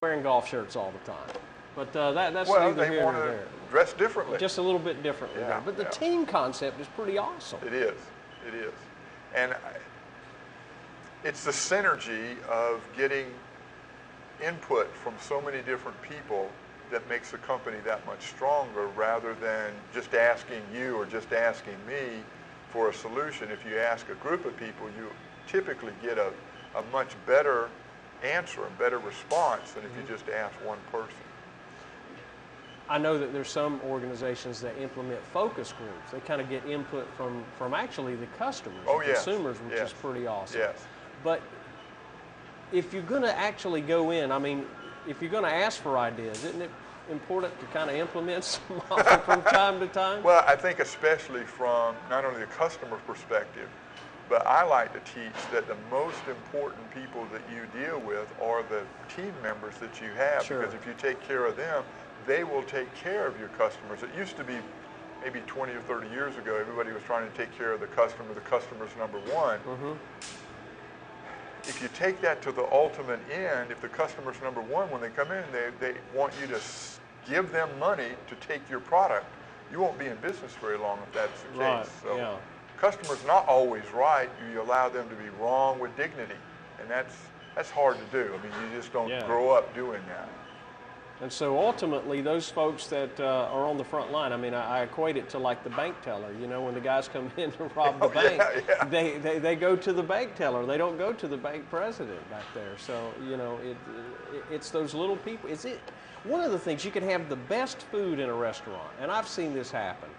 wearing golf shirts all the time. But that's Well, neither they here want nor to there. dress differently. Just a little bit differently Yeah, there. But the yeah. team concept is pretty awesome. It is. It is. And it's the synergy of getting input from so many different people that makes the company that much stronger, rather than just asking you or just asking me for a solution. If you ask a group of people, you typically get a much better answer and better response than if you just ask one person. I know that there's some organizations that implement focus groups. They kind of get input from actually the customers, the consumers, which is pretty awesome. Yes. But if you're going to actually go in, I mean, if you're going to ask for ideas, isn't it important to kind of implement some from time to time? Well, I think especially from not only the customer perspective, but I like to teach that the most important people that you deal with are the team members that you have. Sure. Because if you take care of them, they will take care of your customers. It used to be maybe 20 or 30 years ago, everybody was trying to take care of the customer's number one. Mm-hmm. If you take that to the ultimate end, if the customer's number one, when they come in, they want you to give them money to take your product. You won't be in business very long if that's the case. Right, So yeah. Customer's not always right. You allow them to be wrong with dignity, and that's hard to do. I mean, you just don't grow up doing that. And so ultimately, those folks that are on the front line, I mean, I equate it to like the bank teller. You know, when the guys come in to rob the bank, they go to the bank teller. They don't go to the bank president back there. So, you know, it's those little people. One of the things, you can have the best food in a restaurant, and I've seen this happen.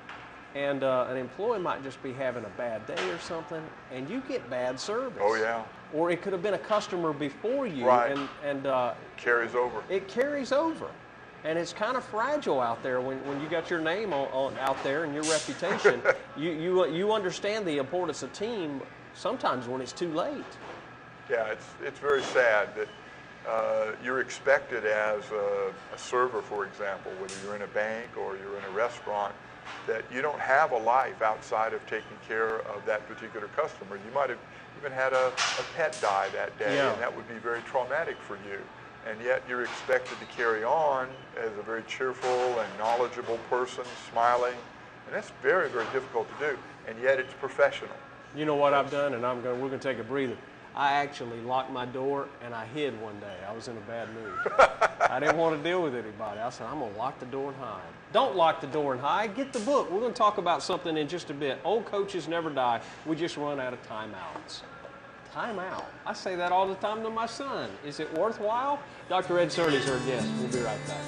And an employee might just be having a bad day or something, and you get bad service. Oh, yeah. Or it could have been a customer before you, right. and carries over. It carries over, and it's kind of fragile out there when you got your name out there and your reputation. you understand the importance of team sometimes when it's too late. Yeah, it's very sad that you're expected as a server, for example, whether you're in a bank or you're in a restaurant, that you don't have a life outside of taking care of that particular customer. You might have even had a pet die that day, and that would be very traumatic for you. And yet you're expected to carry on as a very cheerful and knowledgeable person, smiling. And that's very, very difficult to do. And yet it's professional. You know what I've done, and we're going to take a breather. I actually locked my door and I hid one day. I was in a bad mood. I didn't want to deal with anybody. I said, I'm going to lock the door and hide. Don't lock the door and hide. Get the book. We're going to talk about something in just a bit. Old coaches never die. We just run out of timeouts. Timeout. I say that all the time to my son. Is it worthwhile? Dr. Ed Cerny is our guest. We'll be right back.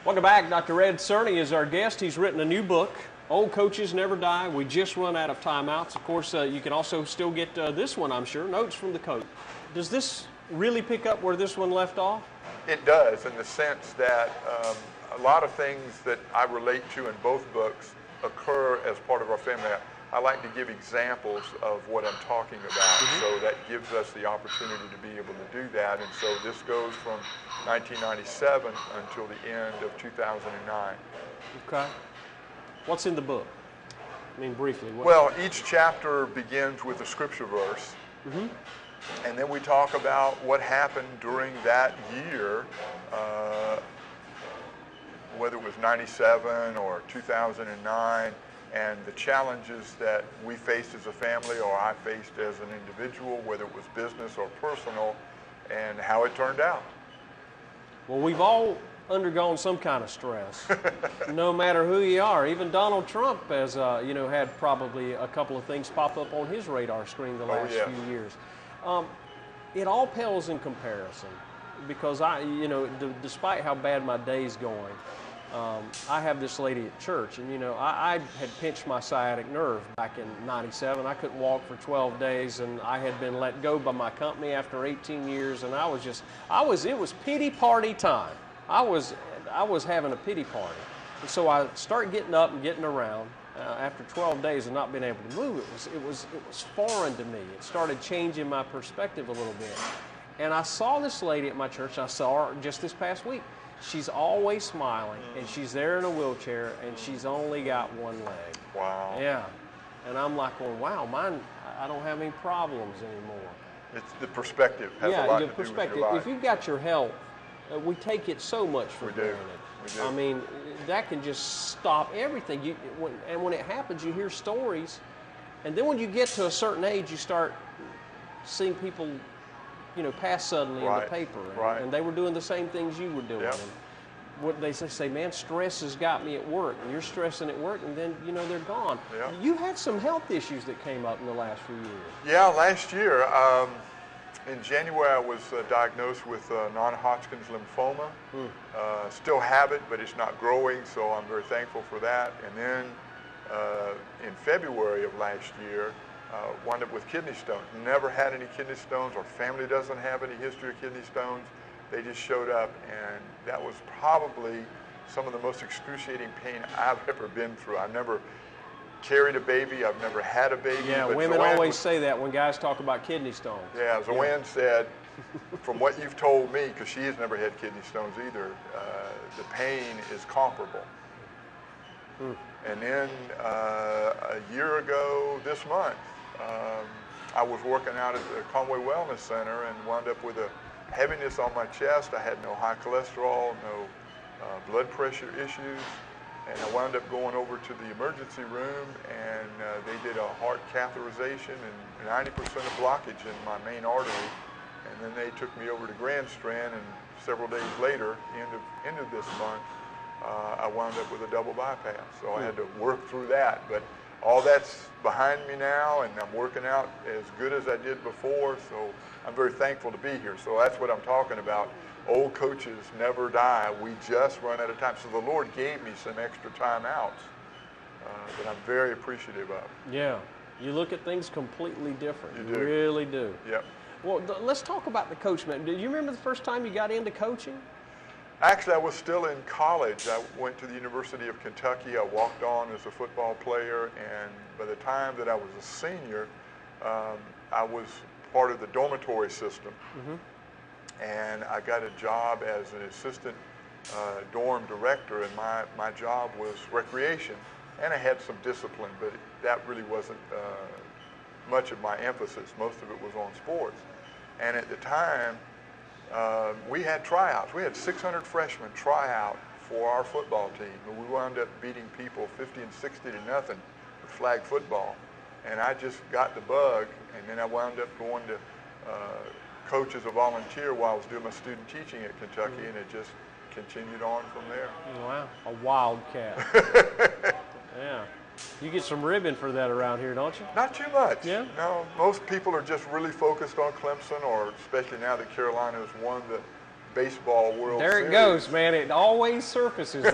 Welcome back. Dr. Ed Cerny is our guest. He's written a new book, Old Coaches Never Die. We just run out of timeouts. Of course, you can also still get this one, I'm sure, Notes from the Coach. Does this really pick up where this one left off? It does, in the sense that a lot of things that I relate to in both books occur as part of our family. I like to give examples of what I'm talking about, so that gives us the opportunity to be able to do that. And so this goes from 1997 until the end of 2009. Okay. What's in the book? I mean, briefly. Well, each chapter begins with a scripture verse. And then we talk about what happened during that year, whether it was 97 or 2009, and the challenges that we faced as a family or I faced as an individual, whether it was business or personal, and how it turned out. Well, we've all undergone some kind of stress, no matter who you are. Even Donald Trump has, had probably a couple of things pop up on his radar screen the last few years. It all pales in comparison, because despite how bad my day's going, I have this lady at church, and I had pinched my sciatic nerve back in '97. I couldn't walk for 12 days, and I had been let go by my company after 18 years, and it was pity party time. I was having a pity party. And so I started getting up and getting around. After 12 days of not being able to move, it was foreign to me. It started changing my perspective a little bit. And I saw this lady at my church. I saw her just this past week. She's always smiling, and she's there in a wheelchair, and she's only got one leg. Wow. Yeah. And I'm like, well, wow, mine, I don't have any problems anymore. It's the perspective has a lot to do with your life. If you've got your health, we take it so much for granted. We do. I mean, that can just stop everything. And when it happens, you hear stories, and then when you get to a certain age, you start seeing people, pass suddenly in the paper, and they were doing the same things you were doing. Yep. And what they say, man, stress has got me at work, and you're stressing at work, and then they're gone. Yep. You had some health issues that came up in the last few years. Yeah, last year. In January, I was diagnosed with non-Hodgkin's lymphoma. Still have it, but it's not growing, so I'm very thankful for that. And then in February of last year, wound up with kidney stones. Never had any kidney stones. Our family doesn't have any history of kidney stones. They just showed up, and that was probably some of the most excruciating pain I've ever been through. I've never carried a baby. I've never had a baby. Yeah, but women always say that when guys talk about kidney stones. Yeah, Zoanne said, from what you've told me, because she has never had kidney stones either, the pain is comparable. And then a year ago this month, I was working out at the Conway Wellness Center and wound up with a heaviness on my chest. I had no high cholesterol, no blood pressure issues. And I wound up going over to the emergency room, and they did a heart catheterization and 90% of blockage in my main artery. And then they took me over to Grand Strand, and several days later, end of this month, I wound up with a double bypass. So I had to work through that. But all that's behind me now, and I'm working out as good as I did before. So I'm very thankful to be here. So that's what I'm talking about. Old coaches never die. We just run out of time. So the Lord gave me some extra time out that I'm very appreciative of. Yeah. You look at things completely different. You do. Really do. Yep. Well, let's talk about the coach, man. Do you remember the first time you got into coaching? Actually, I was still in college. I went to the University of Kentucky. I walked on as a football player, and by the time that I was a senior, I was part of the dormitory system. And I got a job as an assistant dorm director, and my job was recreation. And I had some discipline, but that really wasn't much of my emphasis. Most of it was on sports. And at the time, we had tryouts. We had 600 freshmen try out for our football team. And we wound up beating people 50 and 60 to nothing with flag football. And I just got the bug, and then I wound up going to coach as a volunteer while I was doing my student teaching at Kentucky, and it just continued on from there. Wow, a wildcat. Yeah. You get some ribbon for that around here, don't you? Not too much. Yeah? No, most people are just really focused on Clemson, or especially now that Carolina has won the baseball World Series. There it goes, man. It always surfaces.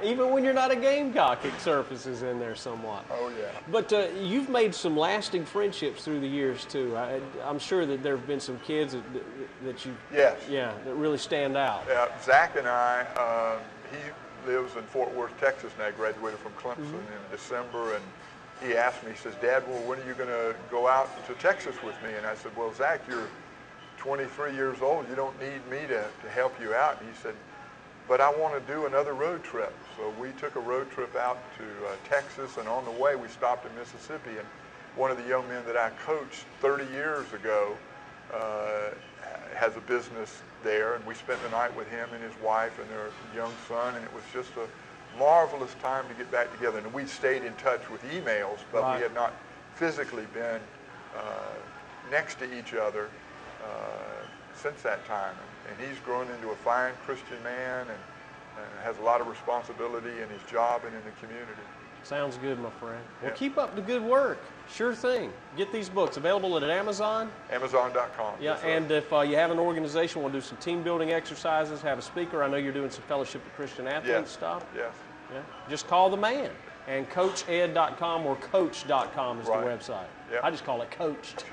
Even when you're not a Gamecock, it surfaces in there somewhat. Oh, yeah. But you've made some lasting friendships through the years, too. I'm sure that there have been some kids that you, yes. Yeah, that really stand out. Zach and I, he lives in Fort Worth, Texas, and I graduated from Clemson in December, and he asked me, he says, Dad, well, when are you going to go out to Texas with me? And I said, well, Zach, you're 23 years old. You don't need me to help you out. And he said, but I want to do another road trip. So we took a road trip out to Texas, and on the way we stopped in Mississippi. And one of the young men that I coached 30 years ago has a business there, and we spent the night with him and his wife and their young son, and it was just a marvelous time to get back together. And we stayed in touch with emails, but we had not physically been next to each other since that time. And he's grown into a fine Christian man and has a lot of responsibility in his job and in the community. Sounds good, my friend. Well, keep up the good work. Sure thing. Get these books available at Amazon. Amazon.com. Yeah, and if you have an organization, want to do some team building exercises, have a speaker. I know you're doing some Fellowship of Christian Athletes stuff. Yes. Yeah. Just call the man. And CoachEd.com or Coach.com is the website. Yep. I just call it Coached.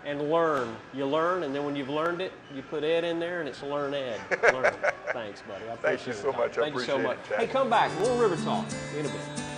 And learn. You learn, and then when you've learned it, you put Ed in there, and it's Learn Ed. Learn. Thanks, buddy. I appreciate it. Thank you so much. Thank you so much. Hey, come back. More River Talk in a bit.